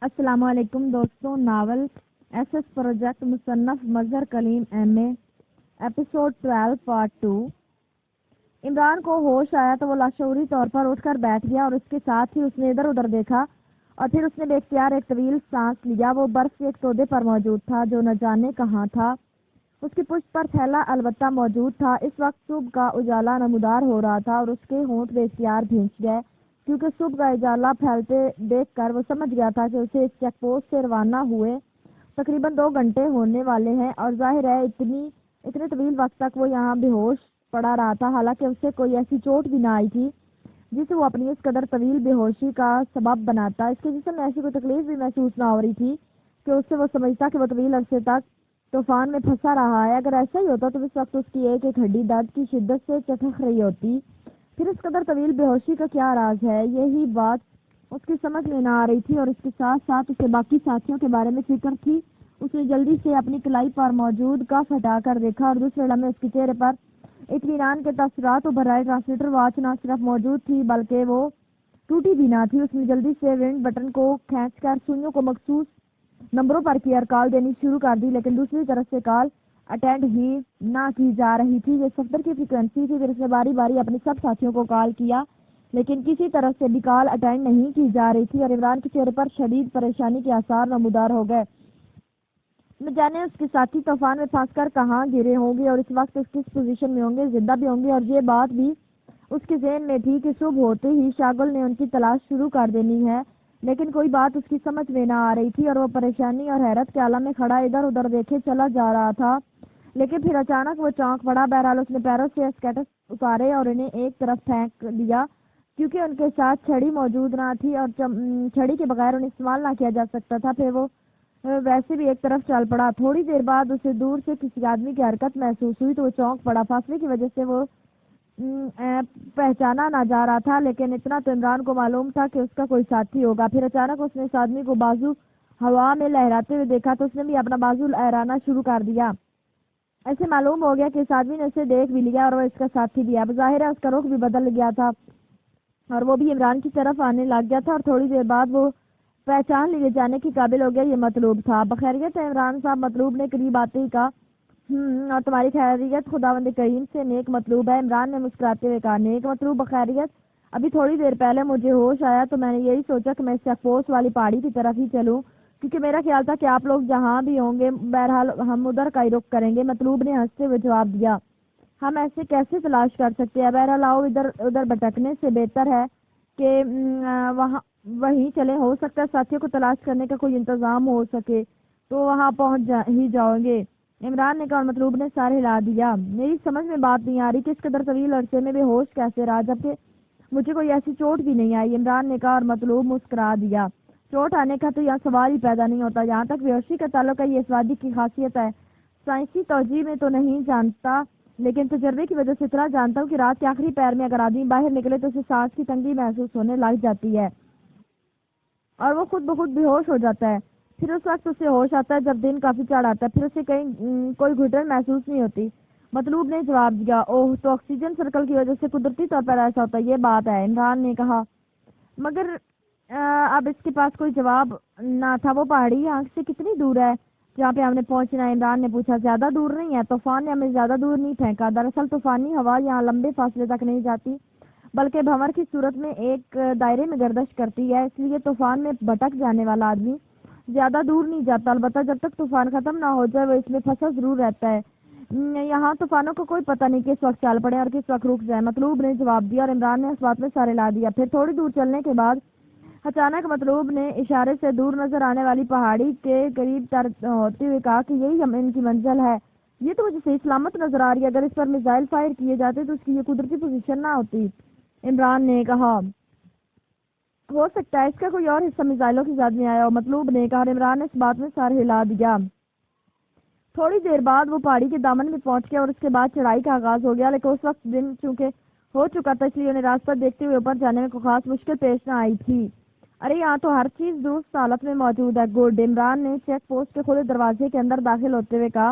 السلام علیکم دوستوں. ناول ایس ایس پروجیکٹ مصنف مظہر کلیم ایم اے ایپیسوڈ 12 پارٹ 2. عمران کو ہوش آیا تو وہ لاشعوری طور پر اٹھ کر بیٹھ گیا اور اس کے ساتھ ہی اس نے ادھر ادھر دیکھا اور پھر اس نے بے اختیار ایک طویل سانس لیا. وہ برف کے ایک تودے پر موجود تھا جو نہ جانے کہاں تھا. اس کی پشت پر تھیلا البتہ موجود تھا. اس وقت صبح کا اجالا نمودار ہو رہا تھا اور اس کے ہونٹ بے اختیار بھینچ گئے کیونکہ صبح کا اجالا پھیلتے دیکھ کر وہ سمجھ گیا تھا کہ اسے اس چیک پوسٹ سے روانہ ہوئے تقریباً 2 گھنٹے ہونے والے ہیں اور ظاہر ہے اتنے طویل وقت تک وہ یہاں بے ہوش پڑا رہا تھا. حالانکہ اسے کوئی ایسی چوٹ بھی نہ آئی تھی جسے وہ اپنی اس قدر طویل بے ہوشی کا سبب بناتا. اس کے جسم میں ایسی کوئی تکلیف بھی محسوس نہ ہو رہی تھی کہ اس سے وہ سمجھتا کہ وہ طویل عرصے تک طوفان میں پھنسا رہا ہے. اگر ایسا ہی ہوتا تو اس وقت اس کی ایک ایک ہڈی درد کی شدت سے چٹخ رہی ہوتی. پھر اس قدر طویل بے ہوشی کا کیا راز ہے؟ یہی بات اس کی سمجھ میں نہ آ رہی تھی اور اس کے ساتھ ساتھ اسے باقی ساتھیوں کے بارے میں فکر تھی. اس نے جلدی سے اپنی کلائی پر موجود کف ہٹا کر دیکھا اور دوسرے لمحے اس کے چہرے پر اطمینان کے تاثرات ابھر آئے. ٹرانسلیٹر واچ نہ صرف موجود تھی بلکہ وہ ٹوٹی بھی نہ تھی. اس نے جلدی سے ونڈ بٹن کو کھینچ کر سوئیوں کو مخصوص نمبروں پر کیئر کال دینی شروع کر دی لیکن دوسری طرف سے کال اٹینڈ ہی نہ کی جا رہی تھی. یہ صفر کی فریکوینسی تھی. پھر اس نے باری باری اپنے سب ساتھیوں کو کال کیا لیکن کسی طرف سے بھی کال اٹینڈ نہیں کی جا رہی تھی اور عمران کے چہرے پر شدید پریشانی کے آثار نمودار ہو گئے. نہ جانے اس کے ساتھی طوفان میں پھنس کر کہاں گرے ہوں گے اور اس وقت اس کس پوزیشن میں ہوں گے, زندہ بھی ہوں گے. اور یہ بات بھی اس کے ذہن میں تھی کہ صبح ہوتے ہی شاگل نے ان کی تلاش شروع کر دینی ہے لیکن کوئی بات اس کی سمجھ میں نہ آ رہی تھی اور وہ پریشانی اور حیرت کے عالم میں کھڑا ادھر ادھر دیکھے چلا جا رہا تھا. لیکن پھر اچانک وہ چونک پڑا. بہرحال اس نے پیروں سے اسکیٹس اتارے اور انہیں ایک طرف پھینک دیا کیونکہ ان کے ساتھ چھڑی موجود نہ تھی اور چھڑی کے بغیر انہیں استعمال نہ کیا جا سکتا تھا. پھر وہ ویسے بھی ایک طرف چل پڑا. تھوڑی دیر بعد اسے دور سے کسی آدمی کی حرکت محسوس ہوئی تو وہ چونک پڑا. فاصلے کی وجہ سے وہ پہچانا نہ جا رہا تھا لیکن اتنا تو عمران کو معلوم تھا کہ اس کا کوئی ساتھی ہوگا. پھر اچانک اس نے اس آدمی کو بازو ہوا میں لہراتے ہوئے دیکھا تو اس نے بھی اپنا بازو لہرانا شروع کر دیا. ایسے معلوم ہو گیا کہ اس آدمی نے اسے دیکھ بھی لیا اور وہ اس کا ساتھی بھی ہے. ظاہر ہے اس کا رخ بھی بدل گیا تھا اور وہ بھی عمران کی طرف آنے لگ گیا تھا اور تھوڑی دیر بعد وہ پہچان لیے جانے کی قابل ہو گیا. یہ مطلوب تھا. بخیریت ہے عمران صاحب؟ مطلوب نے قریب آتے ہی کہا. اور تمہاری خیریت خداوند کریم سے نیک مطلوب ہے. عمران نے مسکراتے ہوئے کہا. نیک مطلوب بخیریت؟ ابھی تھوڑی دیر پہلے مجھے ہوش آیا تو میں نے یہی سوچا کہ میں چیک پوسٹ والی پہاڑی کی طرف ہی چلوں کیونکہ میرا خیال تھا کہ آپ لوگ جہاں بھی ہوں گے بہرحال ہم ادھر کا ہی رخ کریں گے. مطلوب نے ہنستے ہوئے جواب دیا. ہم ایسے کیسے تلاش کر سکتے ہیں؟ بہرحال آؤ ادھر ادھر بھٹکنے سے بہتر ہے کہ وہیں چلیں. ہو سکتا ہے ساتھیوں کو تلاش کرنے کا کوئی انتظام ہو سکے تو وہاں پہنچ ہی جاؤ گے. عمران نے کہا اور مطلوب نے سر ہلا دیا. میری سمجھ میں بات نہیں آ رہی کہ اس قدر طویل عرصے میں بے ہوش کیسے رہا جبکہ مجھے کوئی ایسی چوٹ بھی نہیں آئی. عمران نے کہا اور مطلوب مسکرا دیا. چوٹ آنے کا تو یہاں سوال ہی پیدا نہیں ہوتا. جہاں تک بے ہوشی کا تعلق ہے یہ اس وادی کی خاصیت ہے. سائنسی توجہ میں تو نہیں جانتا لیکن تجربے کی وجہ سے اتنا جانتا ہوں کہ رات کے آخری پہر میں اگر آدمی باہر نکلے تو اسے سانس کی تنگی محسوس ہونے لگ جاتی ہے اور وہ خود بخود بے ہوش ہو جاتا ہے. پھر اس وقت اسے ہوش آتا ہے جب دن کافی چڑھ آتا ہے. پھر اسے کہیں کوئی گھٹن محسوس نہیں ہوتی. مطلوب نے جواب دیا. اوہ تو آکسیجن سرکل کی وجہ سے قدرتی طور پر ایسا ہوتا ہے. یہ بات ہے. عمران نے کہا. مگر اب اس کے پاس کوئی جواب نہ تھا. وہ پہاڑی یہاں سے کتنی دور ہے جہاں پہ ہم نے پہنچنا ہے؟ عمران نے پوچھا. زیادہ دور نہیں ہے. طوفان نے ہمیں زیادہ دور نہیں پھینکا. دراصل طوفانی ہوا یہاں لمبے فاصلے تک نہیں جاتی بلکہ بھنور کی صورت میں ایک دائرے میں گردش کرتی ہے. اس لیے طوفان میں بھٹک جانے والا آدمی زیادہ دور نہیں جاتا. البتہ جب تک طوفان ختم نہ ہو جائے وہ اس میں پھنسا ضرور رہتا ہے. یہاں طوفانوں کو کوئی پتہ نہیں کس وقت چل پڑے اور کس وقت رک جائے. مطلوب نے جواب دیا اور عمران نے اس بات میں سر ہلا دیا. پھر تھوڑی دور چلنے کے بعد اچانک مطلوب نے اشارے سے دور نظر آنے والی پہاڑی کے قریب تر ہوتے ہوئے کہا کہ یہی ان کی منزل ہے. یہ تو مجھے صحیح سلامت نظر آ رہی ہے. اگر اس پر میزائل فائر کیے جاتے تو اس کی یہ قدرتی پوزیشن نہ ہوتی. عمران نے کہا. ہو سکتا ہے اس کا کوئی اور حصہ میزائلوں کی زد میں آیا ہو. مطلوب نے کہا. عمران نے اس بات میں سر ہلا دیا. تھوڑی دیر بعد وہ پہاڑی کے دامن میں پہنچ گیا اور اس کے بعد چڑھائی کا آغاز ہو گیا لیکن اس وقت دن چونکہ ہو چکا تھا اس لیے انہیں راستہ دیکھتے ہوئے اوپر جانے میں کوئی خاص مشکل پیش نہ آئی تھی. ارے یہاں تو ہر چیز درست حالت میں موجود ہے. گڈ. عمران نے چیک پوسٹ کے کھلے دروازے کے اندر داخل ہوتے ہوئے کہا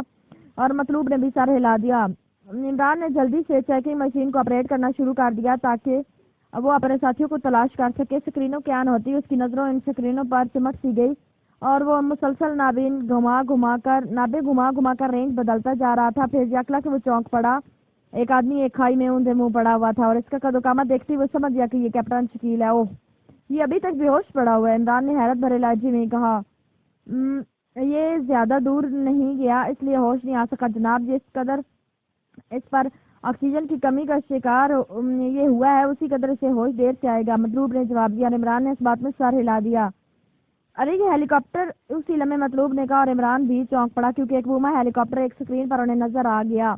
اور مطلوب نے بھی سر ہلا دیا. عمران نے جلدی سے چیکنگ مشین کو آپریٹ کرنا شروع کر دیا تاکہ وہ اپنے ساتھیوں کو تلاش کر سکے۔ سکرینوں کے آن ہوتی اس کی نظروں ان سکرینوں پر چمٹ سی گئی اور وہ مسلسل نابے گھما گھما کر رینج بدلتا جا رہا تھا۔ پھر یکلا کہ وہ چونک پڑا۔ ایک آدمی ایک کھائی میں اندھے منہ پڑا ہوا تھا اور اس کا قد و قامت دیکھتے وہ سمجھ گیا کہ یہ کیپٹن شکیل ہے۔ اوہ، یہ ابھی تک بے ہوش پڑا ہوا ہے، عمران نے حیرت بھرے لہجے میں کہا۔ یہ زیادہ دور نہیں گیا اس لیے ہوش نہیں آ سکا جناب، جس قدر اس پر آکسیجن کی کمی کا شکار یہ ہوا ہے اسی قدر اسے ہوش دیر سے آئے گا، مطلوب نے جواب دیا اور عمران نے اس بات میں سر ہلا دیا۔ ارے یہ ہیلی کاپٹر، اسی لمحے مطلوب نے کہا اور عمران بھی چونک پڑا کیونکہ ایک بوما ہیلی کاپٹر ایک سکرین پر انہیں نظر آ گیا۔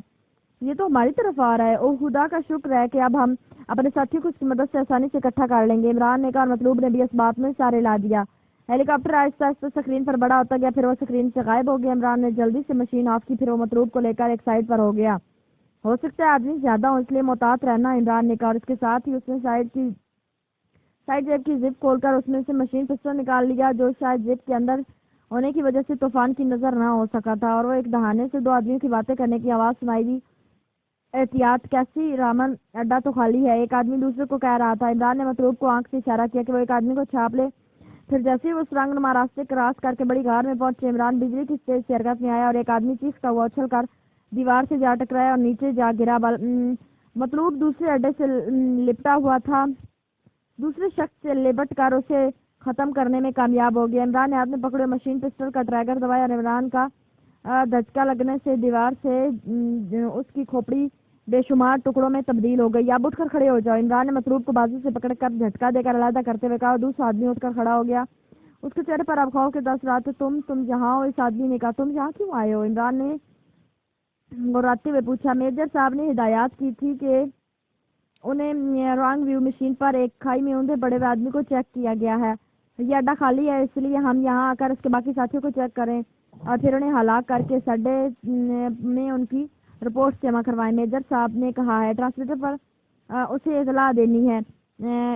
یہ تو ہماری طرف آ رہا ہے، اوہ خدا کا شکر ہے کہ اب ہم اپنے ساتھیوں کو اس کی مدد سے آسانی سے اکٹھا کر لیں گے، عمران نے کہا اور مطلوب نے بھی اس بات میں سر ہلا دیا۔ ہیلی کاپٹر آہستہ آہستہ سکرین پر بڑا ہوتا گیا، پھر وہ سکرین سے غائب ہو گیا۔ عمران نے جلدی سے مشین آف کی، پھر وہ مطلوب کو لے کر ایک سائڈ پر ہو گیا۔ ہو سکتا ہے آدمی زیادہ ہو اس لیے محتاط رہنا، عمران نے کہا اور اس کے ساتھ ہی اس نے سائڈ جیب کی زپ کھول کر اس میں سے مشین پسٹل نکال لیا جو شاید زپ کے اندر ہونے کی وجہ سے طوفان کی نظر نہ ہو سکا تھا، اور وہ ایک دہانے سے دو آدمیوں کی باتیں کرنے کی آواز سنائی دی۔ احتیاط کیسی رامن، اڈا تو خالی ہے، ایک آدمی دوسرے کو کہہ رہا تھا۔ عمران نے مطلوب کو آنکھ سے اشارہ کیا کہ وہ ایک آدمی کو چھاپ لے۔ پھر جیسے ہی وہ سرنگ نما راستے کراس کر کے بڑی غار میں پہنچے، عمران بجلی کی تیز سے حرکت میں آیا اور ایک آدمی چیختا ہوا اچھل کر دیوار سے جا ٹکرایا اور نیچے جا گرا۔ مطلوب دوسرے اڈے سے لپٹا ہوا تھا، دوسرے شخص سے لپٹ کر اسے ختم کرنے میں کامیاب ہو گیا۔ عمران نے ہاتھ میں پکڑے مشین پسٹل کا ٹریگر دبایا اور عمران کا دھچکا لگنے سے دیوار سے اس کی کھوپڑی بے شمار ٹکڑوں میں تبدیل ہو گئی۔ آپ اٹھ کر کھڑے ہو جاؤ، عمران نے مطلوب کو بازو سے پکڑ کر جھٹکا دے کر علیحدہ کرتے ہوئے کہا اور دوسرا آدمی اٹھ کر کھڑا ہو گیا۔ اس کے چہرے پر اب خوف کے اثرات تھے۔ تم یہاں ہو؟ اس آدمی نے کہا۔ تم یہاں کیوں آئے ہو؟ عمران نے گراتے ہوئے پوچھا۔ میجر صاحب نے ہدایات کی تھی کہ انہیں رانگ ویو مشین پر ایک کھائی میں اندھے پڑے ہوئے آدمی کو چیک کیا گیا ہے، یہ اڈا خالی ہے، اس لیے ہم یہاں آ کر اس کے باقی ساتھیوں کو چیک کریں اور پھر انہیں ہلاک کر کے اس اڈے میں ان کی رپورٹ جمع کروائیں، میجر صاحب نے کہا ہے۔ ٹرانسمیٹر پر اسے اطلاع دینی ہے،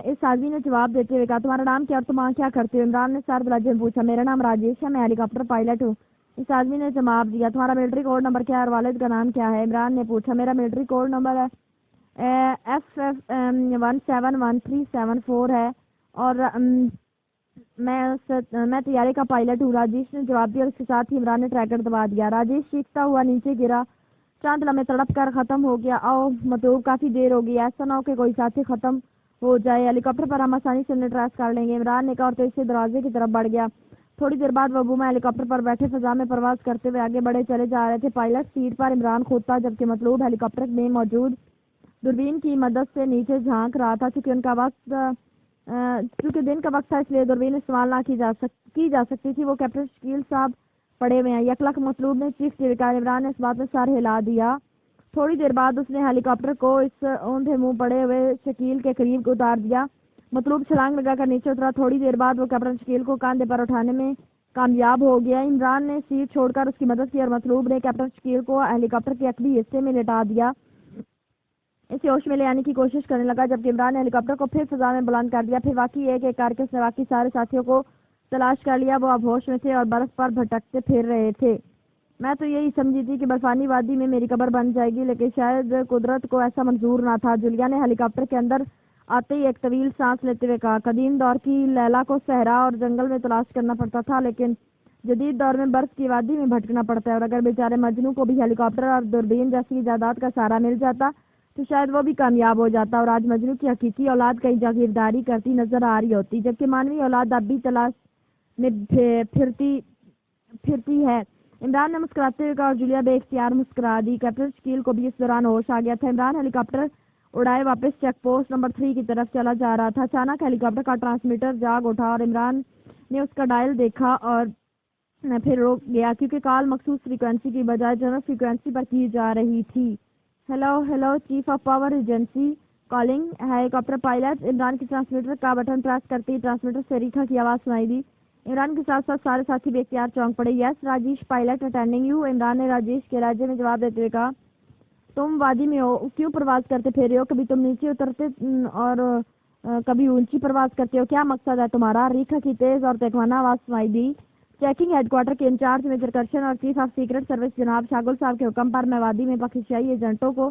اس آدمی نے جواب دیتے ہوئے کہا۔ تمہارا نام کیا اور تم کیا کرتے ہو؟ عمران نے سر لہجے میں پوچھا۔ میرا نام راجیش ہے، میں ہیلی کاپٹر پائلٹ ہوں، اس آدمی نے جواب دیا۔ تمہارا ملٹری کوڈ نمبر کیا ہے اور والد کا نام کیا ہے؟ عمران نے پوچھا۔ میرا ملٹری کوڈ نمبر ہے F171374 ہے اور میں طیارے کا پائلٹ ہوں، راجیش نے جواب دیا اور اس کے ساتھ ہی عمران نے ٹریگر دبا دیا۔ راجیش چیختا ہوا نیچے گرا، چاند لمحے تڑپ کر ختم ہو گیا۔ آؤ مطلوب، کافی دیر ہو گئی، ایسا نہ ہو کہ کوئی ساتھی ختم ہو جائے، ہیلی کاپٹر پر ہم آسانی سے انہیں ٹریس کر لیں گے، عمران نے کہا اور تیزی سے دروازے کی طرف بڑھ گیا۔ تھوڑی دیر بعد وہ بوما ہیلی کاپٹر پر بیٹھے فضا میں پرواز کرتے ہوئے آگے بڑھے چلے جا رہے تھے۔ پائلٹ سیٹ پر عمران خود تھا جبکہ مطلوب ہیلی کاپٹر میں موجود دوربین کی مدد سے نیچے جھانک رہا تھا۔ چونکہ دن کا وقت تھا اس لیے دوربین استعمال نہ کی جا سکتی تھی۔ وہ کیپٹن شکیل صاحب پڑے ہوئے ہیں، یکلک مطلوب نے چیختے ہوئے کہا۔ عمران نے اس بات میں سر ہلا دیا۔ تھوڑی دیر بعد اس نے ہیلی کاپٹر کو اس اوندھے منہ پڑے ہوئے شکیل کے قریب اتار دیا۔ مطلوب چھلانگ لگا کر نیچے اترا۔ تھوڑی دیر بعد وہ کیپٹن شکیل کو کاندھے پر اٹھانے میں کامیاب ہو گیا۔ عمران نے سیٹ چھوڑ کر اس کی مدد کی اور مطلوب نے کیپٹن شکیل کو ہیلی کاپٹر کے عقبی حصے میں لٹا دیا، اسے ہوش میں لے آنے کی کوشش کرنے لگا جبکہ عمران نے ہیلی کاپٹر کو پھر فضا میں بلند کر دیا۔ پھر واقعی ایک ایک کر کے اس نے باقی سارے ساتھیوں کو تلاش کر لیا، وہ اب ہوش میں تھے اور برف پر بھٹکتے پھر رہے تھے۔ میں تو یہی سمجھی تھی کہ برفانی وادی میں میری قبر بن جائے گی، لیکن شاید قدرت کو ایسا منظور نہ تھا۔ جولیا نے ہیلی کاپٹر کے اندر آتے ہی ایک طویل سانس لیتے ہوئے کہا۔ قدیم دور کی لیلا کو صحرا اور جنگل میں تلاش کرنا پڑتا تھا، لیکن جدید دور میں برف کی وادی میں بھٹکنا پڑتا ہے، اور اگر بیچارے مجنو کو بھی ہیلی کاپٹر اور دوربین جیسی ایجادات کا سہارا مل جاتا تو شاید وہ بھی کامیاب ہو جاتا، اور آج مجنو کی حقیقی اولاد کئی جاگیرداری کرتی نظر آ رہی ہوتی، جبکہ مانوی اولاد اب بھی تلاش میں پھرتی ہے۔ عمران نے مسکراتے ہوئے کہا اور جولیا بے اختیار مسکرا دی۔ کیپٹن شکیل کو بھی اس دوران ہوش آ گیا تھا۔ عمران ہیلی کاپٹر اڑائے واپس چیک پوسٹ نمبر 3 کی طرف چلا جا رہا تھا۔ اچانک ہیلی کاپٹر کا ٹرانسمیٹر جاگ اٹھا اور عمران نے اس کا ڈائل دیکھا اور پھر رک گیا کیونکہ کال مخصوص فریکوینسی کی بجائے جنرل فریکوینسی پر کی جا رہی تھی۔ Hello chief of power agency calling, Halley copter pilot. Imran کی ٹرانسمیٹر کا بٹن پریس کرتے ہی ٹرانسمیٹر سے ریکھا کی آواز سنائی دی۔ عمران کے ساتھ ساتھ سارے ساتھی بے اختیار چونک پڑے۔ Yes Rajesh pilot attending you, Imran نے راجیش کے لہجے میں جواب دیتے ہوئے کہا۔ تم وادی میں ہو، کیوں پرواز کرتے پھر رہے ہو؟ کبھی تم نیچے اترتے اور کبھی اونچی پرواز کرتے ہو، کیا مقصد ہے تمہارا؟ ریکھا کی تیز اور تہکوانہ آواز سنائی دی۔ چیکنگ ہیڈ کوارٹر کے انچارج میجر کرشن اور چیف آف سیکرٹ سروس جناب شاگل صاحب کے حکم پر میں وادی میں پاکستانی ایجنٹوں کو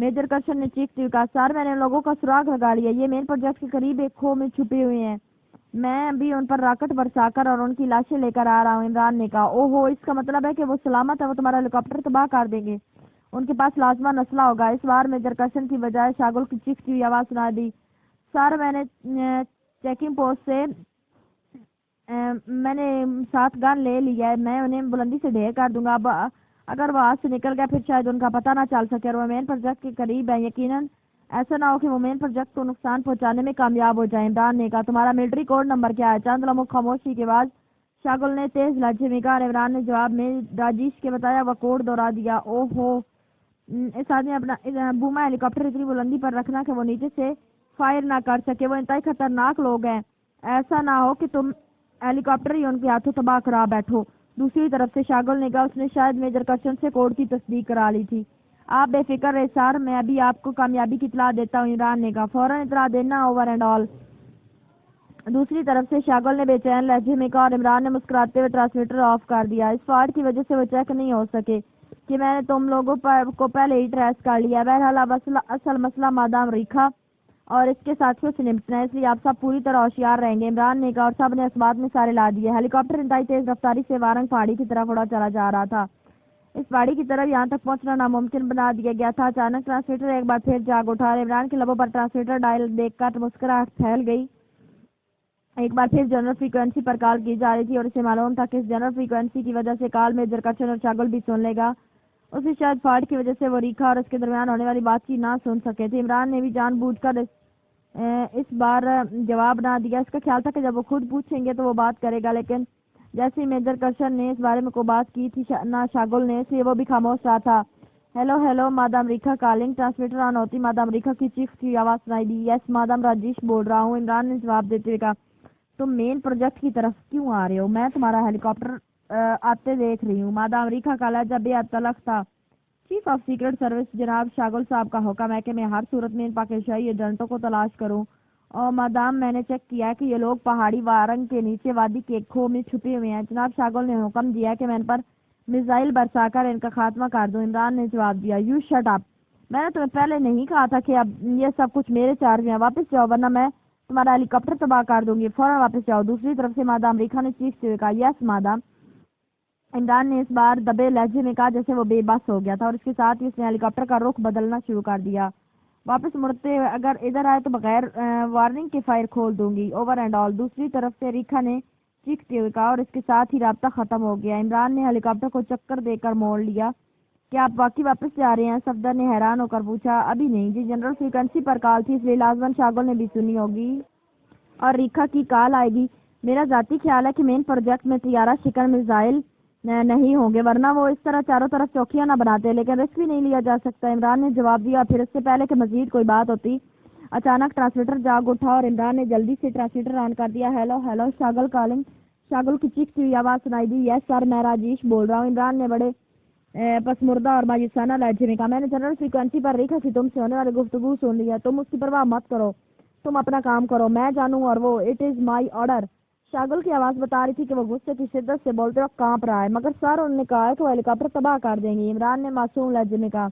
میجر کرشن نے چیختے ہوئے کہا سر میں نے ان لوگوں کا سراغ لگا لیا، یہ مین پروجیکٹ کے قریب ایک کھو میں چھپے ہوئے ہیں، میں ابھی ان پر راکٹ برسا کر اور ان کی لاشیں لے کر آ رہا ہوں۔ عمران نے کہا او ہو، اس کا مطلب ہے کہ وہ سلامت ہے، وہ تمہارا ہیلی کاپٹر تباہ کر دیں گے، ان کے پاس لازماً اسلحہ ہوگا۔ اس بار میجر کرشن کی بجائے شاگل کی چیختی ہوئی آواز سنا دی سر میں نے چیکنگ پوسٹ سے میں نے 7 گن لے لیا ہے، میں انہیں بلندی سے ڈھیر کر دوں گا، اب اگر وہ ہاتھ سے نکل گیا پھر شاید ان کا پتہ نہ چل سکے اور وہ مین پروجیکٹ کے قریب ہے، یقیناً ایسا نہ ہو کہ وہ مین پروجیکٹ کو نقصان پہنچانے میں کامیاب ہو جائیں۔ عمران نے کہا تمہارا ملٹری کوڈ نمبر کیا ہے؟ چند لمحوں خاموشی کے بعد شاگل نے تیز لہجے میں کہا اور عمران نے جواب میں راجیش کے بتایا وہ کوڈ دوہرا دیا۔ او ہو، اس آدمی اپنا بوما ہیلی کاپٹر اتنی بلندی پر رکھنا کہ وہ نیچے سے فائر نہ کر سکے، وہ انتہائی خطرناک لوگ ہیں، ایسا نہ ہو کہ تم ہیلی کاپٹر ہی ان کے ہاتھوں تباہ کرا بیٹھو۔ دوسری طرف سے شاگل نے کہا اس نے شاید میجر کرشن سے کوڈ کی تصدیق کرا لی تھی۔ آپ بے فکر رہے سر، میں ابھی آپ کو کامیابی کی اطلاع دیتا ہوں۔ عمران نے کہا فوراً اطلاع دینا، اوور اینڈ آل۔ دوسری طرف سے شاگل نے بے چین لہجے میں کہا اور عمران نے مسکراتے ہوئے ٹرانسمیٹر آف کر دیا۔ اس فالٹ کی وجہ سے وہ چیک نہیں ہو سکے کہ میں نے تم لوگوں کو پہلے ہی ٹریس کر لیا۔ بہرحال اب اصل مسئلہ مادام ریکھا اور اس کے ساتھیوں سے نمٹنا ہے، اس لیے آپ سب پوری طرح ہوشیار رہیں گے۔ عمران نے کہا اور سب نے اسباب میں سارے لا دیے۔ ہیلی کاپٹر انتہائی تیز رفتاری سے وارنگ پہاڑی کی طرف اڑا چلا جا رہا تھا، اس پہاڑی کی طرف یہاں تک پہنچنا ناممکن بنا دیا گیا تھا۔ اچانک ٹرانسمیٹر ایک بار پھر جاگ اٹھا اور عمران کے لبوں پر ٹرانسمیٹر ڈائل دیکھ کر مسکراہٹ پھیل گئی۔ ایک بار پھر جنرل فریکوینسی پر کال کی جا رہی تھی اور اسے معلوم تھا کہ اس جنرل فریکوینسی کی وجہ سے کال میجر کرشن اور شاگل بھی سن لے گا، اسے شاید فالٹ کی وجہ سے وہ ریکھا اور اس کے درمیان ہونے والی بات چیت نہ سن سکے تھے۔ عمران نے بھی جان بوجھ کر اس بار جواب نہ دیا، اس کا خیال تھا کہ جب وہ خود پوچھیں گے تو وہ بات کرے گا، لیکن جیسے ہی میجر کرشن نے اس بارے میں کوئی بات کی تھی نہ شاگل نے، اس لیے وہ بھی خاموش رہا تھا۔ Hello hello madam Rekha calling, transmitter on ہوتی مادام ریکھا کی چیخ کی آواز سنائی دی۔ یس مادام راجیش بول رہا ہوں، عمران نے جواب دیتے ہوئے کہا تم مین پروجیکٹ کی طرف کیوں آ رہے ہو؟ میں تمہارا ہیلی کاپٹر آتے دیکھ رہی ہوں۔ مادام ریکھا کا لہجہ بے حد تلخ تھا۔ چیف آف سیکرٹ سروس جناب شاگل صاحب کا حکم ہے کہ میں ہر صورت میں ان پاکستانی ایجنٹوں کو تلاش کروں، اور مادام میں نے چیک کیا ہے کہ یہ لوگ پہاڑی وارنگ کے نیچے وادی کے ایک کھو میں چھپے ہوئے ہیں۔ جناب شاگل نے حکم دیا کہ میں ان پر میزائل برسا کر ان کا خاتمہ کر دوں۔ عمران نے جواب دیا یو شٹ اپ، میں نے تمہیں پہلے نہیں کہا تھا کہ اب یہ سب کچھ میرے چارج میں ہے؟ واپس جاؤ ورنہ میں تمہارا ہیلی کاپٹر تباہ کر دوں گی، فوراً واپس جاؤ۔ دوسری طرف سے مادام ریکھا نے چیختے ہوئے کہا یس مادام۔ عمران نے اس بار دبے لہجے میں کہا جیسے وہ بے بس ہو گیا تھا، اور اس کے ساتھ ہی اس نے ہیلی کاپٹر کا رخ بدلنا شروع کر دیا۔ واپس مڑتے ہوئے اگر ادھر آئے تو بغیر وارننگ کے فائر کھول دوں گی، اوور اینڈ آل۔ دوسری طرف سے ریکھا نے چیختے ہوئے کہا اور اس کے ساتھ ہی رابطہ ختم ہو گیا۔ عمران نے ہیلی کاپٹر کو چکر دے کر موڑ لیا۔ کیا آپ واقعی واپس جا رہے ہیں؟ صفدر نے حیران ہو کر پوچھا۔ ابھی نہیں جی، جنرل فریکوینسی پر کال تھی اس لیے لازماً شاگل نے بھی سنی ہوگی اور ریکھا کی کال آئے گی۔ میرا ذاتی خیال ہے کہ مین پروجیکٹ میں طیارہ شکن میزائل نہیں ہوں گے، ورنہ وہ اس طرح چاروں طرف چوکیاں نہ بناتے، لیکن رسک بھی نہیں لیا جا سکتا۔ عمران نے جواب دیا پھر اس سے پہلے کہ مزید کوئی بات ہوتی اچانک ٹرانسمیٹر جاگ اٹھا اور عمران نے جلدی سے ٹرانسمیٹر آن کر دیا۔ ہیلو ہیلو شاگل کالنگ، شاگل کی چیختی ہوئی آواز سنائی دی۔ یس سر میں راجیش بول رہا ہوں، عمران نے بڑے پسمردہ اور مایوسانہ لہجے میں کہا میں نے جنرل فریکوینسی پر ریکھا کی تم سے ہونے والی گفتگو سن لی ہے، تم اس کی پرواہ مت کرو، تم اپنا کام کرو، میں جانوں اور وہ اٹ از مائی آرڈر۔ شاگل کی آواز بتا رہی تھی کہ وہ غصے کی شدت سے بولتے وقت کانپ رہا ہے، مگر سر انہوں نے کہا ہے کہ وہ ہیلی کاپٹر تباہ کر دیں گے۔ عمران نے معصوم لہجے میں کہا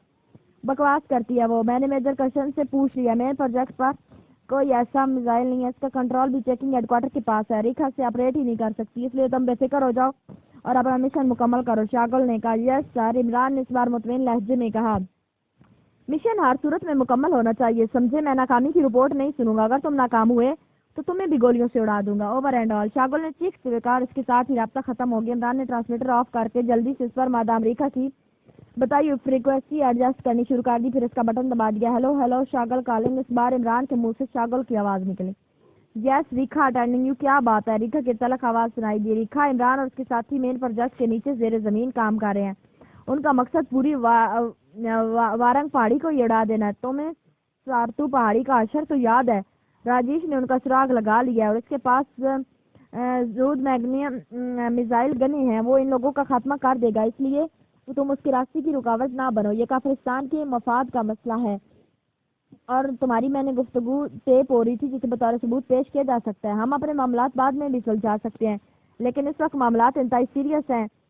بکواس کرتی ہے وہ، میں نے میجر کرشن سے پوچھ لیا، مین پروجیکٹ پر کوئی ایسا میزائل نہیں ہے، اس کا کنٹرول بھی چیکنگ ہیڈ کوارٹر کے پاس ہے، ریکھا سے آپریٹ ہی نہیں کر سکتی، اس لیے تم بے فکر ہو جاؤ اور اپنا مشن مکمل کرو۔ شاگل نے کہا یس سر۔ عمران نے اس بار مطمئن لہجے میں کہا مشن ہر صورت میں مکمل ہونا چاہیے، سمجھے، میں ناکامی کی رپورٹ نہیں سنوں گا، اگر تم ناکام ہوئے تو تمہیں بھی گولیوں سے اڑا دوں گا، اوور اینڈ آل۔ شاگل نے چیختے ہوئے کہا اور اس کے ساتھ ہی رابطہ ختم ہو گیا۔ عمران نے ٹرانسمیٹر آف کر کے جلدی سے اس پر مادام ریکھا کی بتائی ہوئی فریکوینسی ایڈجسٹ کرنی شروع کر دی، پھر اس کا بٹن دبا دیا۔ ہیلو ہیلو شاگل کالنگ، اس بار عمران کے منہ سے شاگل کی آواز نکلی۔ یس ریکھا اٹینڈنگ یو، کیا بات ہے؟ ریکھا کی تلخ آواز سنائی دی۔ ریکھا، عمران اور اس کے ساتھی مین پروجیکٹ کے نیچے زیر زمین کام کر رہے ہیں، ان کا مقصد پوری وارنگ پہاڑی کو اڑا دینا ہے۔ تمہیں سارتو پہاڑی کا اشر تو یاد ہے، راجیش نے ان کا سراغ لگا لیا ہے اور اس کے پاس زود میگنیم میزائل گنے ہیں، وہ ان لوگوں کا خاتمہ کر دے گا، اس لیے تم اس کے راستے کی رکاوٹ نہ بنو، یہ کافرستان کے مفاد کا مسئلہ ہے اور تمہاری میں نے گفتگو ٹیپ ہو رہی تھی جسے بطور ثبوت پیش کیا جا سکتا ہے۔ ہم اپنے معاملات بعد میں بھی سلجھا سکتے ہیں، لیکن اس وقت معاملات انتہائی سیریس ہیں،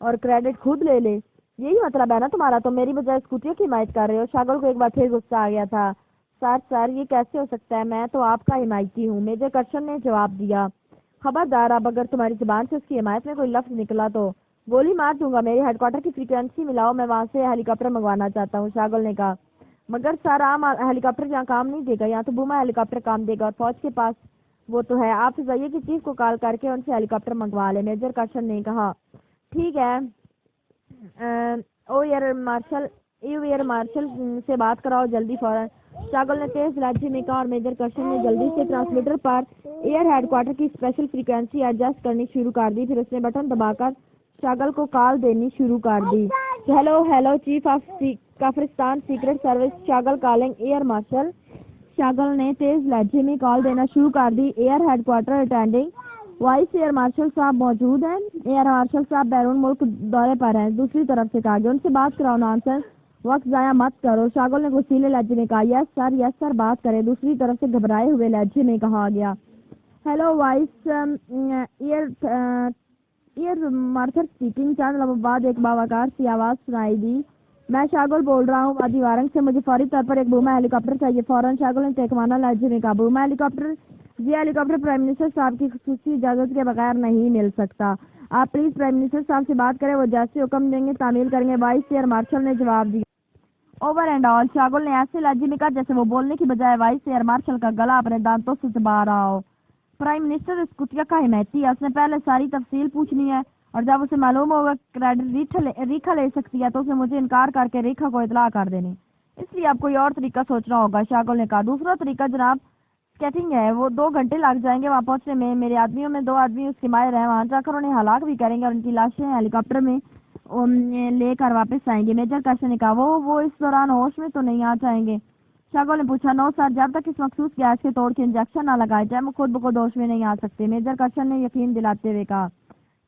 اور کریڈٹ خود لے لے. یہی مطلب ہے نا تمہارا. تم میری بجائے اسکوٹیوں کی حمایت کر رہے ہو. شاگل کو ایک بار پھر غصہ آ گیا تھا. سر یہ کیسے ہو سکتا ہے؟ میں تو آپ کا حمایتی ہوں. میجر کرشن نے جواب دیا. خبردار اب اگر تمہاری زبان سے اس کی حمایت میں کوئی لفظ نکلا تو گولی مار دوں گا. میرے ہیڈ کوارٹر کی فریکوینسی ملاؤ. میں وہاں سے ہیلی کاپٹر منگوانا چاہتا ہوں. شاگل نے کہا. مگر سر عام ہیلی کاپٹر یہاں کام نہیں دے گا. یہاں تو بوما ہیلی کاپٹر کام دے گا اور فوج کے پاس وہ تو ہے. آپ فضائیہ کی چیف کو کال کر کے ان سے ہیلی کاپٹر منگوا لے. میجر کرشن نے کہا. ٹھیک ہے. او ایئر مارشل سے بات کراؤ جلدی فوراً. شاگل نے تیز لہجے میں کہا اور میجر کرشن نے جلدی سے ٹرانسمیٹر پر ایئر ہیڈ کوارٹر کی اسپیشل فریکوینسی ایڈجسٹ کرنی شروع کر دی. پھر اس نے بٹن دبا کر شاگل کو کال دینی شروع کر دی. Hello chief of Kafiristan secret service Shagal calling air marshal. Shagal نے تیز لہجے میں کال دینا شروع کر دی. Air head quarter attending. Vice air marshal صاحب موجود ہیں؟ ایئر مارشل صاحب بیرون ملک دورے پر ہیں. دوسری طرف سے کہا گیا. ان سے بات کراؤ. نانسنس وقت ضائع مت کرو. شاگل نے غصیلے لہجے میں کہا. یس سر بات کریں. دوسری طرف سے گھبرائے ہوئے لہجے میں کہا گیا. Hello vice air marshal speaking. چند لمحوں بعد ایک باوقار سی آواز سنائی دی. میں شاگل بول رہا ہوں وادی وارنگ سے. مجھے فوری طور پر ایک بوما ہیلی کاپٹر چاہیے فوراً. شاگل نے ٹیکوانا لہجے میں کہا. بوما ہیلی کاپٹر؟ یہ ہیلی کاپٹر پرائم منسٹر صاحب کی خصوصی اجازت کے بغیر نہیں مل سکتا. آپ پلیز پرائم منسٹر صاحب سے بات کریں. وہ جیسے حکم دیں گے تعمیل کریں گے. وائس ایئر مارشل نے جواب دیا. Over and all. شاگل نے ایسے لہجے میں کہا جیسے وہ بولنے کی بجائے وائس ایئر مارشل کا گلا اپنے دانتوں سے دبا رہا ہو. پرائم منسٹر اس کتیا کا حمایتی ہے. اس نے پہلے ساری تفصیل پوچھنی ہے اور جب اسے معلوم ہوگا کریڈٹ ریکھا لے سکتی ہے تو اسے مجھے انکار کر کے ریکھا کو اطلاع کر دینی. اس لیے اب کوئی اور طریقہ سوچنا ہوگا. شاگل نے کہا. دوسرا طریقہ جناب اسکیٹنگ ہے. وہ 2 گھنٹے لگ جائیں گے وہاں پہنچنے میں. میرے آدمیوں میں 2 آدمی اس کے ماہر ہیں. وہاں جا کر انہیں ہلاک بھی کریں گے اور ان کی لاشیں ہیلی کاپٹر میں لے کر واپس آئیں گے. میجر کرشن نے کہا. وہ اس دوران ہوش میں تو نہیں آ جائیں گے؟ شاگل نے پوچھا. نو سر جب تک اس مخصوص گیس کے توڑ کے انجیکشن نہ لگائے جائے وہ خود بخود ہوش میں نہیں آ سکتے. میجر کرشن نے یقین دلاتے ہوئے کہا.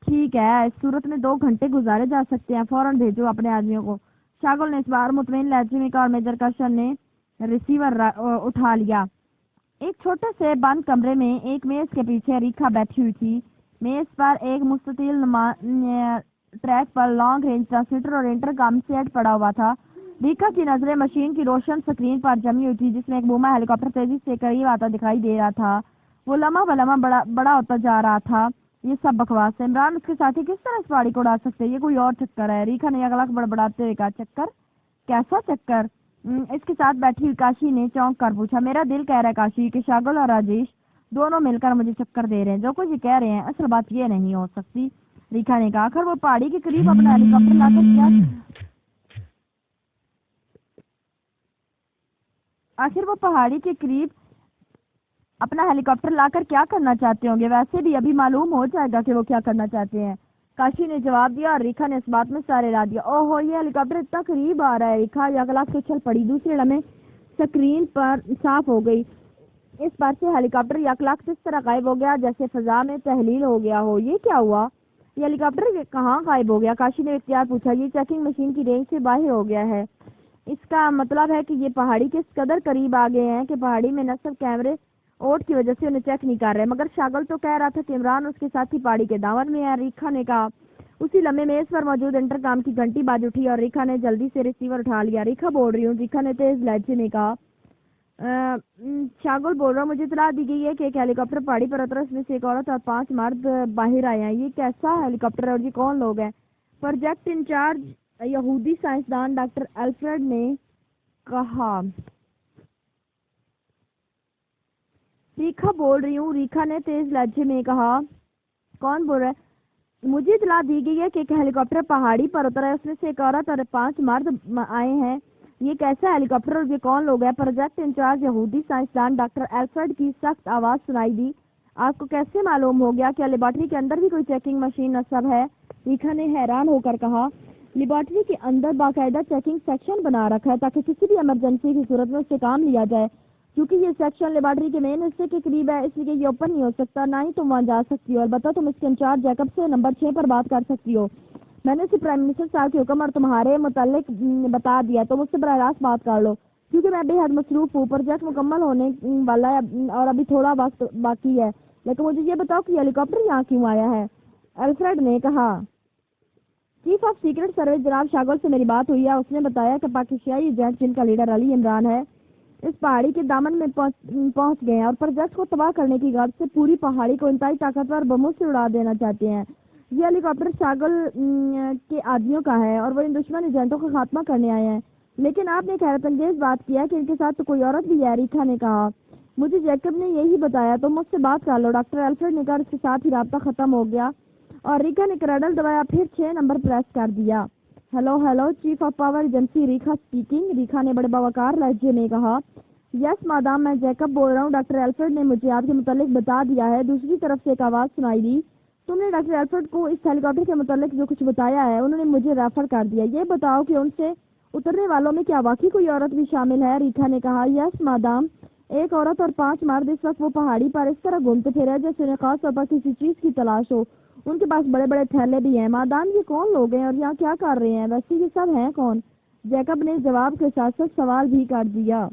ٹھیک ہے. اس صورت میں 2 گھنٹے گزارے جا سکتے ہیں. فوراً بھیجو اپنے آدمیوں کو. شاگل نے اس بار مطمئن لہجے میں کہا اور میجر کرشن نے ریسیور اٹھا لیا. ایک چھوٹے سے بند کمرے میں ایک میز کے پیچھے ریکھا بیٹھی ہوئی تھی. میز پر ایک مستطیل ٹریک پر لانگ رینج ٹرانسمیٹر اور انٹر کام سیٹ پڑا ہوا تھا. ریکھا کی نظریں مشین کی روشن سکرین پر جمی ہوئی تھی جس میں ایک بوما ہیلی کاپٹر تیزی سے قریب آتا دکھائی دے رہا تھا. وہ لمحہ بلمحہ بڑا ہوتا جا رہا تھا. یہ سب بکواس ہے. عمران اس کے ساتھی کس طرح اس پہاڑی کو اڑا سکتے؟ یہ کوئی اور چکر ہے. ریکھا نے اگلا بڑبڑاتے ہوئے کہا. چکر؟ کیسا چکر؟ اس کے ساتھ بیٹھی ہوئی کاشی نے چونک کر پوچھا. میرا دل کہہ رہا ہے کاشی کہ شاگل اور راجیش دونوں مل کر مجھے چکر دے رہے ہیں. جو کچھ یہ کہہ رہے ہیں اصل بات یہ نہیں ہو سکتی. ریکھا نے کہا. آخر وہ پہاڑی کے قریب اپنا ہیلی کاپٹر لا کر کیا کرنا چاہتے ہوں گے؟ ویسے بھی ابھی معلوم ہو جائے گا کہ وہ کیا کرنا چاہتے ہیں. کاشی نے جواب دیا اور ریکھا نے اس بات میں سارے لا دیا. او ہو یہ ہیلی کاپٹر اتنا قریب آ رہا ہے. ریکھا یک لاکھ سے چھل پڑی. دوسرے لمحے سکرین پر صاف ہو گئی. اس پر سے ہیلی کاپٹر یک لاکھ سے اس طرح غائب ہو گیا جیسے فضا میں تحلیل ہو گیا ہو. یہ کیا ہوا؟ یہ ہیلی کاپٹر کہاں غائب ہو گیا؟ کاشی نے اختیار پوچھا. یہ چیکنگ مشین کی رینج سے باہر ہو گیا ہے. اس کا مطلب ہے کہ یہ پہاڑی کے اس قدر قریب آ گئے ہیں کہ پہاڑی میں نصب کیمرے اوٹ کی وجہ سے انہیں چیک نہیں کر رہے. مگر شاگل تو کہہ رہا تھا کہ عمران اس کے ساتھی پہاڑی کے دامن میں ہے. ریکھا نے کہا. اسی لمحے میز پر موجود انٹر کام کی گھنٹی باز اٹھی اور ریکھا نے جلدی سے ریسیور اٹھا لیا. ریکھا بول رہی ہوں. ریکھا نے تیز لہجے میں کہا. شاگل بول رہا ہوں. مجھے اطلاع دی گئی ہے کہ ایک ہیلی کاپٹر پہاڑی پر اترا. اس میں سے ایک عورت اور 5 مرد باہر آئے ہیں. یہ کیسا ہیلی کاپٹر ہے اور یہ کون لوگ ہیں؟ پروجیکٹ انچارج یہودی سائنسدان ڈاکٹر الفریڈ نے کہا. ریکھا بول رہی ہوں. ریکھا نے تیز لہجے میں کہا. کون بول رہا ہے؟ مجھے اطلاع دی گئی ہے کہ ایک ہیلی کاپٹر پہاڑی پر اترا ہے. اس میں سے ایک عورت اور 5 مرد آئے ہیں. یہ کیسا ہیلی کاپٹر اور یہ کون لوگ ہیں؟ پروجیکٹ انچارج یہودی سائنسدان ڈاکٹر الفریڈ کی سخت آواز سنائی دی. آپ کو کیسے معلوم ہو گیا؟ کیا لیبارٹری کے اندر بھی کوئی چیکنگ مشین نصب ہے؟ ریکھا نے حیران ہو کر کہا. لیبارٹری کے اندر باقاعدہ چیکنگ سیکشن بنا رکھا ہے تاکہ کسی بھی ایمرجنسی کی صورت میں اس سے کام لیا جائے. کیونکہ یہ سیکشن لیبارٹری کے مین حصے کے قریب ہے اس لیے یہ اوپن نہیں ہو سکتا. نہ ہی تم وہاں جا سکتی ہو. البتہ تم اس کے انچارج جیکب سے نمبر 6 پر بات کر سکتی ہو. میں نے اسے پرائم منسٹر صاحب کے حکم اور تمہارے متعلق بتا دیا. تم اس سے براہ راست بات کر لو کیونکہ میں بے حد مصروف ہوں. پروجیکٹ مکمل ہونے والا ہے اور ابھی تھوڑا وقت باقی ہے. لیکن مجھے یہ بتاؤ کہ ہیلی کاپٹر یہاں کیوں آیا ہے؟ الفریڈ نے کہا. چیف آف سیکرٹ سروس جناب شاگل سے میری بات ہوئی ہے. اس نے بتایا کہ پاکستانی ایجنٹ جن کا لیڈر علی عمران ہے اس پہاڑی کے دامن میں پہنچ گئے ہیں اور پروجیکٹ کو تباہ کرنے کی غرض سے پوری پہاڑی کو انتہائی طاقتور بموں سے اڑا دینا چاہتے ہیں. یہ ہیلی کاپٹر شاگل کے آدمیوں کا ہے اور وہ ان دشمن ایجنٹوں کا خاتمہ کرنے آئے ہیں. لیکن آپ نے ایک حیرت انگیز بات کیا کہ ان کے ساتھ تو کوئی عورت بھی ہے. ریکھا نے کہا. مجھے جیکب نے یہی بتایا. تو مجھ سے بات کر لو. ڈاکٹر الفریڈ نے کہا. اس کے ساتھ ہی رابطہ ختم ہو گیا اور ریکھا نے کریڈل دبایا. پھر 6 نمبر پریس کر دیا. Hello chief of power agency Rekha speaking. Rekha نے بڑے باوقار لہجے میں کہا. یس مادام میں جیکب بول رہا ہوں. ڈاکٹر الفریڈ نے مجھے آپ کے متعلق بتا دیا ہے. دوسری طرف سے ایک آواز سنائی دی. تم نے ڈاکٹر الفریڈ کو اس ہیلی کاپٹر کے متعلق جو کچھ بتایا ہے انہوں نے مجھے ریفر کر دیا. یہ بتاؤ کہ ان سے اترنے والوں میں کیا واقعی کوئی عورت بھی شامل ہے؟ ریکھا نے کہا. یس مادام. ایک عورت اور 5 مرد اس وقت وہ پہاڑی پر اس طرح گھومتے پھرے جیسے انہیں خاص طور پر کسی چیز کی تلاش ہو. ان کے پاس بڑے بڑے تھیلے بھی ہیں. مادام یہ کون لوگ ہیں اور یہاں کیا کر رہے ہیں؟ ویسے یہ سب ہیں کون؟ جیکب نے جواب کے ساتھ ساتھ سوال بھی کر دیا.